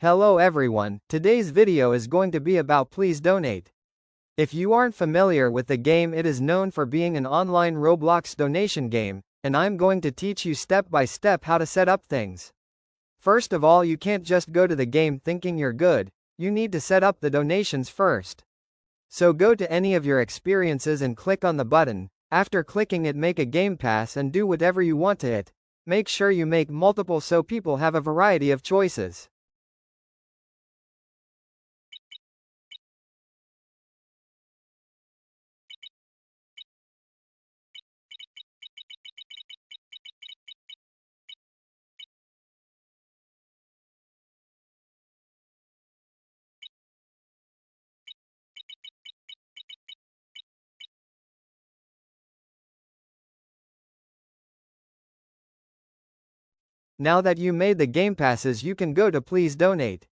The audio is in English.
Hello everyone, today's video is going to be about Please Donate. If you aren't familiar with the game, it is known for being an online Roblox donation game, and I'm going to teach you step by step how to set up things. First of all, you can't just go to the game thinking you're good, you need to set up the donations first. So go to any of your experiences and click on the button. After clicking it, make a game pass and do whatever you want to it. Make sure you make multiple so people have a variety of choices. Now that you made the game passes, you can go to Please Donate.